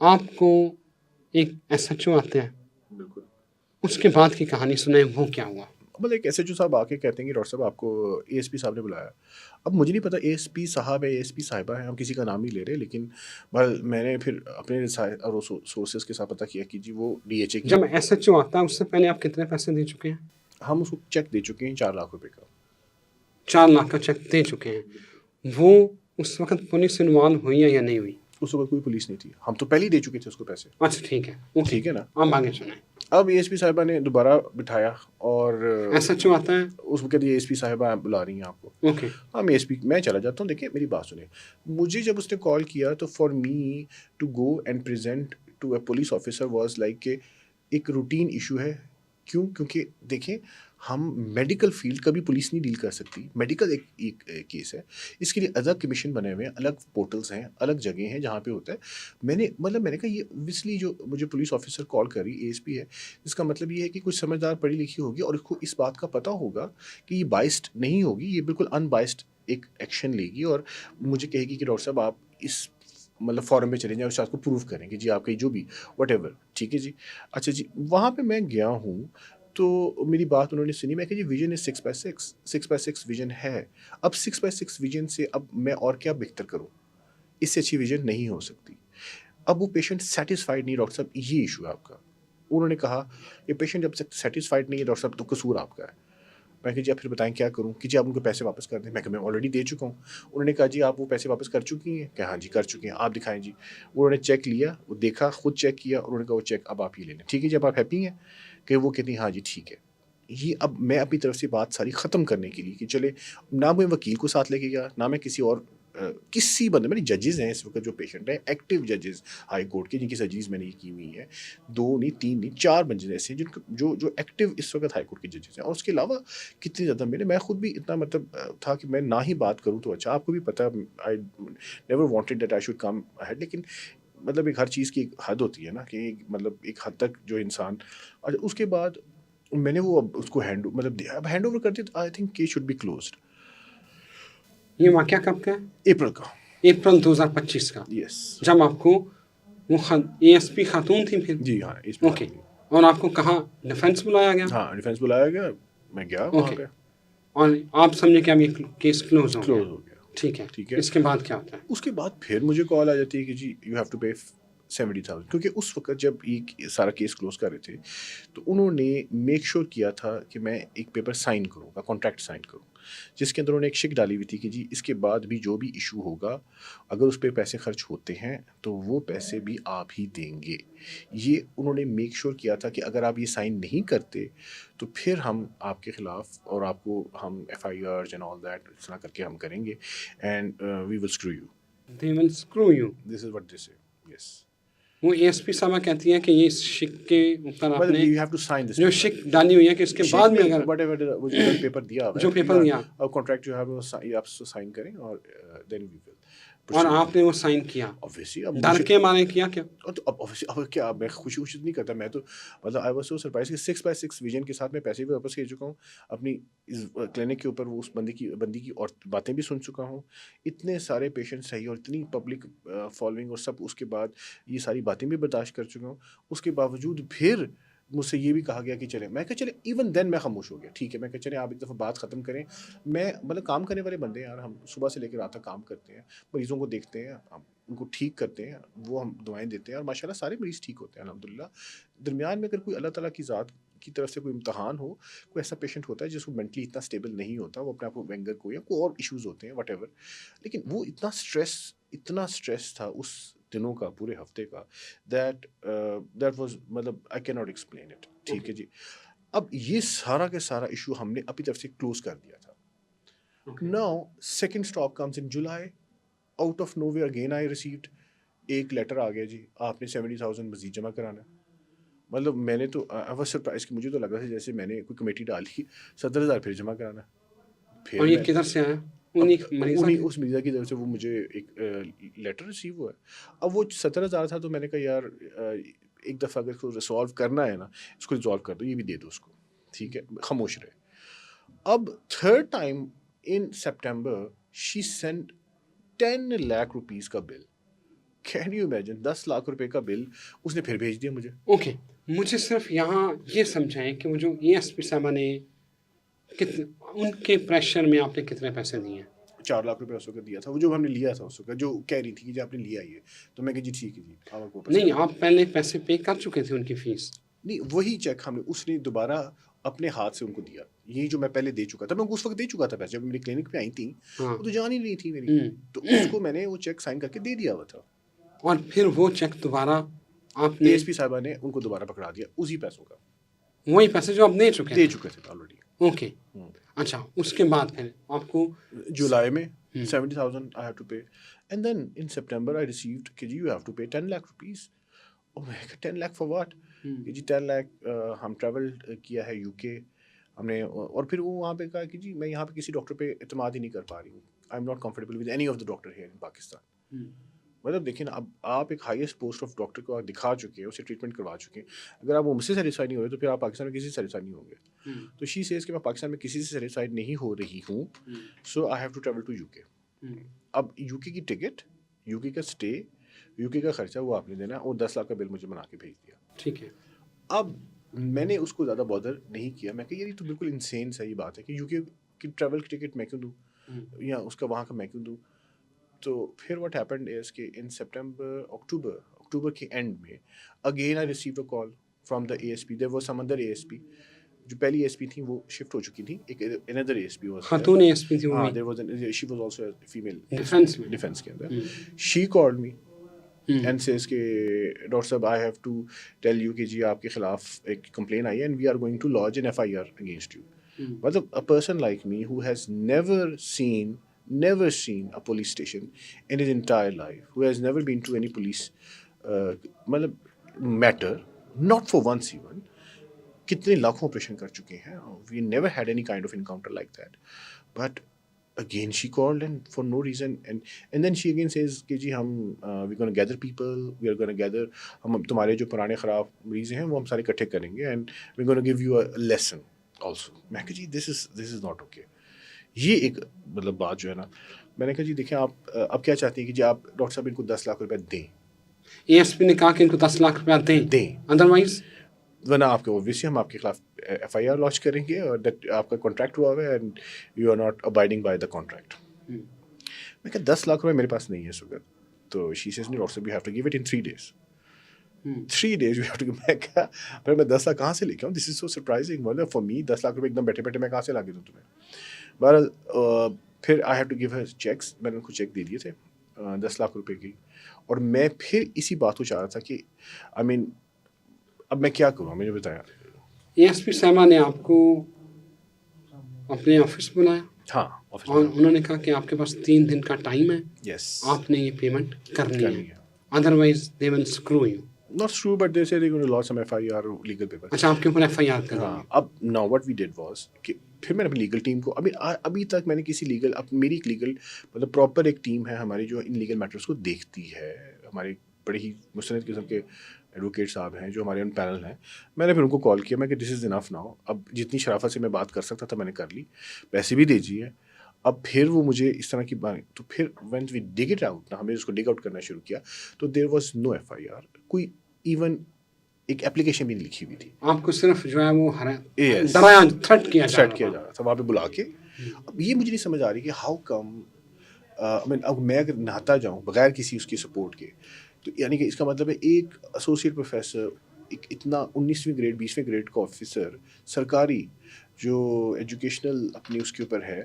آپ کو ایک ایس ایچ او آتے ہیں, بالکل. اس کے بعد کی کہانی سنیں, وہ کیا ہوا؟ مطلب ایک ایس ایچ او صاحب آ کے کہتے ہیں کہ ڈاکٹر صاحب آپ کو اے ایس پی صاحب نے بلایا. اب مجھے نہیں پتا اے ایس پی صاحب ہے اے ایس پی صاحبہ ہیں, ہم کسی کا نام نہیں لے رہے, لیکن میں نے پھر اپنے سورسز کے ساتھ پتہ کیا کہ جی وہ ڈی ایچ اے کی. جب ایس ایچ او آتا ہے اس سے پہلے آپ کتنے پیسے دے چکے ہیں؟ ہم اس کو چیک دے چکے ہیں 4 لاکھ روپے کا. 4 لاکھ کا چیک دے چکے ہیں. وہ اس وقت پولیس انوالو ہوئی ہے یا نہیں ہوئی؟ اس وقت کوئی پولیس نہیں تھی, ہم تو پہلے ہی دے چکے تھے اس کو پیسے. اچھا ٹھیک ہے, ٹھیک ہے نا. آپ آگے سنیں. اب اے ایس پی صاحبہ نے دوبارہ بٹھایا اور ایس ایچ او آتا ہے, اس وقت اے ایس پی صاحبہ بلا رہی ہیں آپ کو. اوکے, ہاں میں ایس پی میں چلا جاتا ہوں. دیکھیں میری بات سنیں, مجھے جب اس نے کال کیا تو for me to go and present to a police officer was like کہ ایک روٹین ایشو ہے. کیوں؟ کیونکہ دیکھیں ہم میڈیکل فیلڈ کبھی پولیس نہیں ڈیل کر سکتی. میڈیکل ایک کیس ہے, اس کے لیے الگ کمیشن بنے ہوئے ہیں, الگ پورٹلس ہیں, الگ جگہیں ہیں جہاں پہ ہوتا ہے. میں نے کہا یہ اوبویسلی جو مجھے پولیس آفیسر کال کر رہی اے ایس پی ہے, اس کا مطلب یہ ہے کہ کچھ سمجھدار پڑھی لکھی ہوگی اور اس کو اس بات کا پتہ ہوگا کہ یہ بائسڈ نہیں ہوگی, یہ بالکل ان بائسڈ ایک ایکشن لے گی اور مجھے کہے گی کہ ڈاکٹر صاحب آپ اس مطلب فارم پہ چلیں جائیں, اس بات کو پروف کریں کہ جی آپ کا جو بھی وٹ ایور. ٹھیک ہے جی, اچھا جی. وہاں پہ میں گیا ہوں تو میری بات انہوں نے سنی. میں کہ جی vision is 6x6, 6x6 vision ہے. اب 6x6 ویژن سے اب میں اور کیا بہتر کروں, اس سے اچھی ویژن نہیں ہو سکتی. اب وہ پیشنٹ سیٹسفائڈ نہیں, ڈاکٹر صاحب یہ ایشو ہے آپ کا. انہوں نے کہا یہ پیشنٹ جب سیٹسفائڈ نہیں ہے ڈاکٹر صاحب تو قصور آپ کا ہے. میں کہ جی آپ پھر بتائیں کیا کروں, کہ جی آپ ان کو پیسے واپس کر دیں. میں کہ میں آلریڈی دے چکا ہوں. انہوں نے کہا جی آپ وہ پیسے واپس کر چکی ہیں, کہ ہاں جی کر چکے ہیں, آپ دکھائیں جی. انہوں نے چیک لیا, وہ دیکھا, خود چیک کیا, انہوں نے کہا وہ چیک اب آپ ہی لے لیں. ٹھیک ہے جی, اب آپ ہیپی ہیں؟ کہ وہ کہتی ہیں ہاں جی ٹھیک ہے. یہ اب میں اپنی طرف سے بات ساری ختم کرنے کے لیے کہ چلے نہ میں وکیل کو ساتھ لے کے گیا, نہ میں کسی اور کسی بندے میں ججز ہیں اس وقت جو پیشنٹ ہیں ایکٹیو ججز ہائی کورٹ کے, جن کی سرجریز میں نے یہ کی ہوئی ہیں, 2 نہیں 3 نہیں 4 بندے ایسے ہیں جن جو ایکٹیو اس وقت ہائی کورٹ کے ججز ہیں. اور اس کے علاوہ کتنی زیادہ میں خود بھی اتنا مطلب تھا کہ میں نہ ہی بات کروں تو اچھا. آپ کو بھی پتہ, I never wanted that I should come ahead, لیکن مطلب ایک ہر چیز کی ایک حد ہوتی ہے نا, کہ مطلب ایک حد تک جو انسان. اور اس کے بعد میں نے وہ اس کو ہینڈ اوور کر دیا. I think case should be closed. یہ واقعہ کب کا ہے؟ اپریل کا. اپریل 2025 کا. یس. جب آپ کو وہ اے ایس پی خاتون تھی پھر؟ جی ہاں اس پہ. اوکے, اور آپ کو کہاں ڈیفینس بلایا گیا؟ ہاں ڈیفینس بلایا گیا, میں گیا وہاں پہ. اور آپ سمجھے کہ اب یہ کیس کلوز ہو گیا؟ ہو گیا. ٹھیک ہے. ٹھیک ہے. اس کے بعد کیا ہوتا ہے؟ اس کے بعد پھر مجھے کال آ جاتی ہے کہ جی یو ہیو ٹو پے 70,000, کیونکہ اس وقت جب یہ سارا کیس کلوز کر رہے تھے تو انہوں نے میک شور کیا تھا کہ میں ایک پیپر سائن کروں گا, کانٹریکٹ سائن کروں, جس کے اندر انہوں نے ایک شک ڈالی ہوئی تھی کہ جی اس کے بعد بھی جو بھی ایشو ہوگا اگر اس پہ پیسے خرچ ہوتے ہیں تو وہ پیسے بھی آپ ہی دیں گے. یہ انہوں نے میک شور کیا تھا کہ اگر آپ یہ سائن نہیں کرتے تو پھر ہم آپ کے خلاف اور آپ کو ہم FIRs اینڈ آل دیٹ اس طرح کر کے ہم کریں گے, and we will screw you. They will screw you. This is what they say. Yes. وہ اے ایس پی صاحبہ کہتی ہیں کہ یہ اس شک کے اوپر آپ نے you have to sign this جو paper. شک ڈالی ہوئی ہے کہ اس کے بعد میں اگر whatever وہ جو پیپر دیا جو پیپر دیا اور کانٹریکٹ جو ہے وہ آپ سائن کریں اور دین وی ول. اور آپ نے وہ سائن کیا obviously ڈر کے مارے کیا کیا؟ اب کیا میں خوشی نہیں کرتا, میں تو مطلب آئی واز سو سرپرائز کہ 6x6 ویژن کے ساتھ میں پیسے بھی واپس کر چکا ہوں, اپنی اس کلینک کے اوپر وہ اس بندی کی اور باتیں بھی سن چکا ہوں, اتنے سارے پیشنٹ صحیح اور اتنی پبلک فالوئنگ اور سب, اس کے بعد یہ ساری باتیں بھی برداشت کر چکا ہوں. اس کے باوجود پھر مجھ سے یہ بھی کہا گیا کہ چلے, میں کہا چلے ایون دین میں خاموش ہو گیا. ٹھیک ہے, میں کہا چلے آپ ایک دفعہ بات ختم کریں. میں مطلب کام کرنے والے بندے ہیں یار, ہم صبح سے لے کے رات تک کام کرتے ہیں, مریضوں کو دیکھتے ہیں, ہم ان کو ٹھیک کرتے ہیں, وہ ہم دعائیں دیتے ہیں اور ماشاء اللہ سارے مریض ٹھیک ہوتے ہیں الحمدللہ. درمیان میں اگر کوئی اللہ تعالیٰ کی ذات کی طرف سے کوئی امتحان ہو, کوئی ایسا پیشنٹ ہوتا ہے جس کو مینٹلی اتنا اسٹیبل نہیں ہوتا, وہ اپنے آپ کو وینگر کو یا کوئی اور ایشوز ہوتے ہیں وٹ ایور, لیکن وہ اتنا اسٹریس تھا اس دنوں کا, پورے ہفتے کا, دیٹ واز مطلب I can not explain it. ٹھیک ہے جی. اب یہ سارا کا سارا ایشو ہم نے اپنی طرف سے کلوز کر دیا تھا. Now second stop comes in July. Out of nowhere again I received ایک لیٹر آ گیا, جی آپ نے 70,000 مزید جمع کرانا. مطلب میں نے تو آئی واز سرپرائز کہ مجھے تو لگا تھا جیسے میں نے کوئی کمیٹی ڈالی, 70,000 پھر جمع کرانا. پھر اور یہ کدھر سے آیا؟ اس مریضہ کی طرف سے وہ مجھے ایک لیٹر ریسیو ہوا ہے. اب وہ 70,000 تھا تو میں نے کہا یار ایک دفعہ اگر اس کو ریسالو کرنا ہے نا, اس کو ریزالو کر دو, یہ بھی دے دو اس کو. ٹھیک ہے, خاموش رہے. اب third time in September she send 10 lakh rupees کا بل کین یو امیجن 10 لاکھ روپے کا بل اس نے پھر بھیج دیا مجھے. اوکے مجھے صرف یہاں یہ سمجھائیں کہ وہ جو ای ایس پی صاحبہ نے کتنے ان کے پریشر میں آپ نے کتنے پیسے دیے ہیں؟ 4 لاکھ روپے اس وقت دیا تھا, وہ جو ہم نے لیا تھا اس وقت, جو کہہ رہی تھی کہ جی آپ نے لیا یہ, تو میں کہ جی ٹھیک ہے جی آپ کو نہیں آپ پہلے پیسے پے کر چکے تھے ان کی فیس. نہیں, وہی چیک ہم نے, اس نے دوبارہ اپنے ہاتھ سے ان کو دیا, یہی جو میں پہلے دے چکا تھا, میں ان کو اس وقت دے چکا تھا پیسے, جب میری کلینک پہ آئی تھیں وہ تو جان ہی نہیں تھی میری, تو اس کو میں نے وہ چیک سائن کر کے دے دیا ہوا تھا. اور پھر وہ چیک دوبارہ آپ اے نے ایس پی صاحبہ نے ان کو دوبارہ پکڑا دیا اسی پیسوں کا, وہی پیسے جو آپ دے چکے دے چکے تھے آلریڈی. اوکے اچھا اس کے بعد پھر آپ کو جولائی میں 70,000 I have to pay, and then in September I received کہ جی you have to pay 10 lakh rupees. Oh my God, 10 lakh for what? کہ جی 10 lakh ہم ٹریول کیا ہے یو کے ہم نے, اور پھر وہ وہاں پہ کہا کہ جی میں یہاں پہ کسی ڈاکٹر پہ اعتماد ہی نہیں کر پا رہی ہوں, I am not comfortable with any of the doctor here in Pakistan. مطلب دیکھیں نا, اب آپ ایک ہائیسٹ پوسٹ آف ڈاکٹر کو آپ دکھا چکے ہیں, اسے ٹریٹمنٹ کروا چکے ہیں, اگر آپ وہ مجھ سے سیٹسفائی نہیں ہو رہے تو پھر آپ پاکستان میں کسی سے سیٹسفائی نہیں ہوں گے. تو شی سیز کہ میں پاکستان میں کسی سے سیٹسفائڈ نہیں ہو رہی ہوں, so I have to travel to U K. اب یو کے کی ٹکٹ, یو کے کا اسٹے, یو کے کا خرچہ وہ آپ نے دینا, اور 10 لاکھ کا بل مجھے بنا کے بھیج دیا. ٹھیک ہے. اب میں نے اس کو زیادہ بادر نہیں کیا, میں کہ یہ تو بالکل انسین صحیح بات ہے کہ یو کے کی ٹریول کی ٹکٹ میں کیوں دوں, یا اس کا وہاں کا میں کیوں دوں. تو پھر واٹ ہیپنڈ از کہ ان سپٹمبر اکتوبر کے اینڈ میں again I received a call from the A S P. There was some other A S P, جو پہلی اے ایس پی تھیں وہ شفٹ ہو چکی تھیں, ایک اندر اے ایس پی واز, خاتون اے ایس پی تھی وہ, ہاں, there was she was also female defence defence کے اندر. She called me and says کہ ڈاکٹر صاحب I have to tell you کہ جی آپ کے خلاف ایک کمپلین آئی ہے and we are going to launch an FIR against you. مطلب a person like me who has never seen a police station in his entire life, who has never been to any police matter, not for once even. کتنے لاکھوں operation کر چکے ہیں, we never had any kind of encounter like that. But again she called and for no reason, and then she again says کہ جی ہم we're going to gather people, we are going to gather, ہم تمہارے جو پرانے خراب مریض ہیں وہ ہم سارے اکٹھے کریں گے and we're going to give you a lesson also. میں کہ جی this is not okay. یہ ایک مطلب بات جو ہے نا, میں نے کہا جی دیکھیں آپ اب کیا چاہتی ہیں کہ جی آپ ڈاکٹر صاحب ان کو 10 لاکھ روپے دیں. اے ایس پی نے کہا کہ ان کو 10 لاکھ روپیہ دیں, ادروائز ورنہ آپ کے اوبویسلی ہم آپ کے خلاف FIR لانچ کریں گے, اور آپ کا کانٹریکٹ ہوا ہوا ہے and you are not abiding by the contract. میں کہا 10 لاکھ روپے میرے پاس نہیں ہے اس وقت. تو شی سیز نہیں ڈاکٹر صاحب you have to give it in 3 days. 3 days you have to give. میں کہا پھر میں 10 لاکھ کہاں سے لے کے آؤں, دس از سو سرپرائزنگ. مطلب فار می 10 لاکھ روپے ایک دم بیٹھے بیٹھے میں کہاں سے لا کے دوں تمہیں. بہرحال پھر I have to give her cheques, میں نے ان کو چیک دے دیے تھے 10 لاکھ روپے کی. اور میں پھر اسی بات کو چاہ رہا تھا کہ آئی مین اب میں کیا کروں, مجھے بتایا. اے ایس پی صاحبہ نے آپ کو اپنے آفس بلایا, ہاں, اور انہوں نے کہا کہ آپ کے پاس 3 دن کا ٹائم ہے, یس, آپ نے یہ پیمنٹ کرنی ہے, otherwise they will screw you. not true, but they said they're going to launch some FIR legal papers. اچھا آپ کے اوپر FIR کر ہاں. اب now what we did was کہ پھر میں نے اپنی لیگل ٹیم کو, ابھی تک میں نے کسی لیگل, میری ایک لیگل مطلب پراپر ایک ٹیم ہے ہماری جو ان لیگل میٹرس کو دیکھتی ہے, ہمارے بڑے ہی مستند قسم کے ایڈوکیٹ صاحب ہیں جو ہمارے ان پینل ہیں. میں نے پھر ان کو کال کیا, میں کہ دس از انف ناؤ, اب جتنی شرافت سے میں بات کر سکتا تھا میں نے کر لی, پیسے بھی دے دیے. اب پھر وہ مجھے اس طرح کی بات, تو پھر وین وی ڈگ اٹ آؤٹ نا, ہم نے اس کو ڈگ آؤٹ کرنا شروع کیا, تو دیر واز نو FIR, کوئی ایون ایک اپلیکیشن بھی نہیں لکھی ہوئی تھی. آپ کو صرف جو ہے وہ ڈرایا, تھریٹ کیا جا رہا تھا وہاں پہ بلا کے. اب یہ مجھے نہیں سمجھ آ رہی کہ ہاؤ کم, اب میں اگر نہاتا جاؤں بغیر کسی اس کی سپورٹ کے, تو یعنی کہ اس کا مطلب ہے ایک ایسوسیٹ پروفیسر, ایک اتنا 19ویں گریڈ 20ویں گریڈ کا آفیسر سرکاری جو ایجوکیشنل اپنی اس کے اوپر ہے,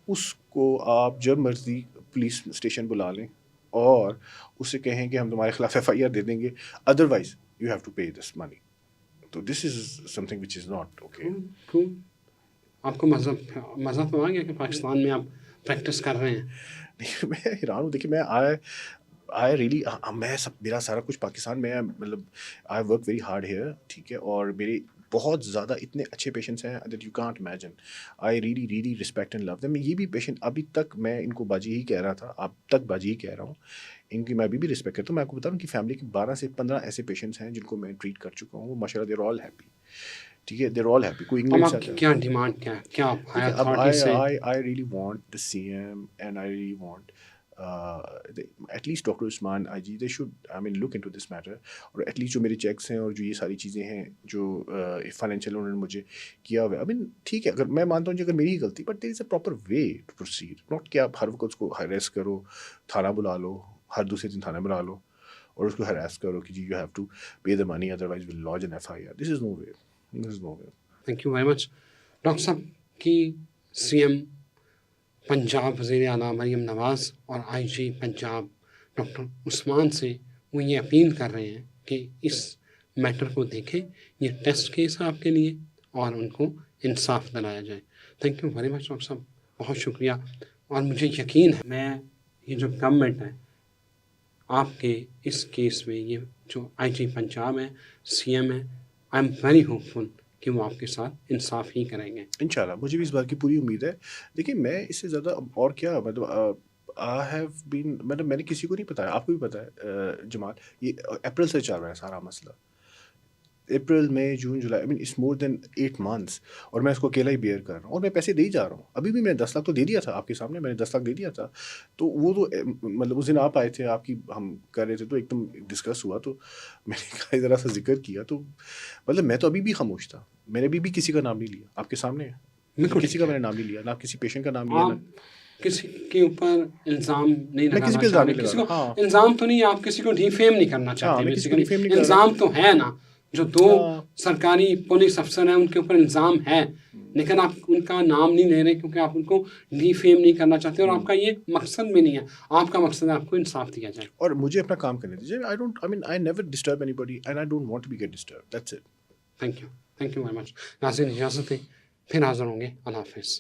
اس کو آپ جب مرضی پولیس اسٹیشن بلا لیں اور اس سے کہیں کہ ہم تمہارے خلاف FIR دے دیں گے, otherwise you have to pay this money. So this is something which is not okay. آپ کو مذہب میں آ گیا کہ پاکستان میں آپ پریکٹس کر رہے ہیں؟ میں حیران ہوں. دیکھیے میں آئی ریئلی, میرا سارا کچھ پاکستان میں, مطلب I work very hard here, ٹھیک ہے, اور میرے بہت زیادہ اتنے اچھے پیشنٹس ہیں that you can't imagine. I really respect and love them. یہ بھی پیشنٹ ابھی تک میں ان کو باجی ہی کہہ رہا تھا, اب تک باجی ہی کہہ رہا ہوں, ان کی میں ابھی بھی رسپیکٹ کرتا ہوں. میں آپ کو بتا رہا ہوں کہ فیملی کے 12 سے 15 ایسے پیشنٹس ہیں جن کو میں ٹریٹ کر چکا ہوں, ماشاء اللہ دیر آل ہیپی, ٹھیک ہے, دیر آل ہیپی. کوئی انگلینڈ سے کیا ڈیمانڈ کیا اب I really want the CM and I really want at least doctor Usman I G they should look into this matter. اور ایٹ لیسٹ جو میرے چیکس ہیں اور جو یہ ساری چیزیں ہیں جو فائنینشیل انہوں نے مجھے کیا ہوا ہے, ٹھیک ہے, اگر میں مانتا ہوں کہ اگر میری ہی غلطی, but there is a proper way to proceed, not کہ آپ ہر وقت اس کو ہریس کرو, تھانہ بلا لو, ہر دوسرے دن تھانہ بلا لو اور اس کو ہراس کرو کہ جی you have to pay the money otherwise will lodge an FIR. This is no way, this is no way. Thank you very much. Doctor صاحب کی CM پنجاب وزیر اعلیٰ مریم نواز اور IG پنجاب ڈاکٹر عثمان سے وہ یہ اپیل کر رہے ہیں کہ اس میٹر کو دیکھیں, یہ ٹیسٹ کیس ہے آپ کے لیے اور ان کو انصاف دلایا جائے. Thank you very much doctor صاحب, بہت شکریہ. اور مجھے یقین ہے میں یہ جو گورنمنٹ ہے آپ کے اس کیس میں, یہ جو IG پنجاب ہے, CM ہے, آئی ایم ویری ہوپ فل کہ وہ آپ کے ساتھ انصاف ہی کریں گے. انشاءاللہ مجھے بھی اس بات کی پوری امید ہے. دیکھیں میں اس سے زیادہ اور کیا آئی ہیو بین, میں نے کسی کو نہیں بتایا, آپ کو بھی پتہ ہے جمال, یہ اپریل سے چل رہا ہے سارا مسئلہ. April May June July, it's more than 8 months, اور میں اس کو اکیلا ہی بیئر کر رہا ہوں, اور میں پیسے دے ہی جا رہا ہوں. ابھی بھی میں نے 10 لاکھ تو دے دیا تھا آپ کے سامنے, میں نے 10 لاکھ دے دیا تھا. تو وہ تو اس دن آپ آئے تھے, آپ کی ہم کر رہے تھے, تو ایک دم ڈسکس ہوا, تو میں نے کہا ذرا سا ذکر کیا, تو میں تو ابھی بھی خاموش تھا, میں نے ابھی بھی کسی کا نام نہیں لیا. آپ کے سامنے ہے, کسی کا میں نے نام نہیں لیا, نہ کسی پیشنٹ کا نام لیا, نہ کسی کے اوپر الزام نہیں میں کسی لگانا پہ چاہ الزام رہے, نہیں کسی لگا کو رہا. ہاں الزام تو نہیں, آپ کسی کو ڈیفیم نہیں کرنا چاہتے. میں کسی کو defame نہیں بیسیکلی کر رہا. الزام تو ہے نا, جو 2 سرکاری پولیس افسر ہیں ان کے اوپر الزام ہے, لیکن آپ ان کا نام نہیں لے رہے کیونکہ آپ ان کو ڈیفیم نہیں کرنا چاہتے, اور آپ کا یہ مقصد بھی نہیں ہے. آپ کا مقصد ہے آپ کو انصاف دیا جائے. اور مجھے اپنا کام کرنے دیجیے. I never disturb anybody and I don't want to be get disturbed. That's it. Thank you very مچ. ناظرین اجازت دیں, پھر حاضر ہوں گے. اللہ حافظ.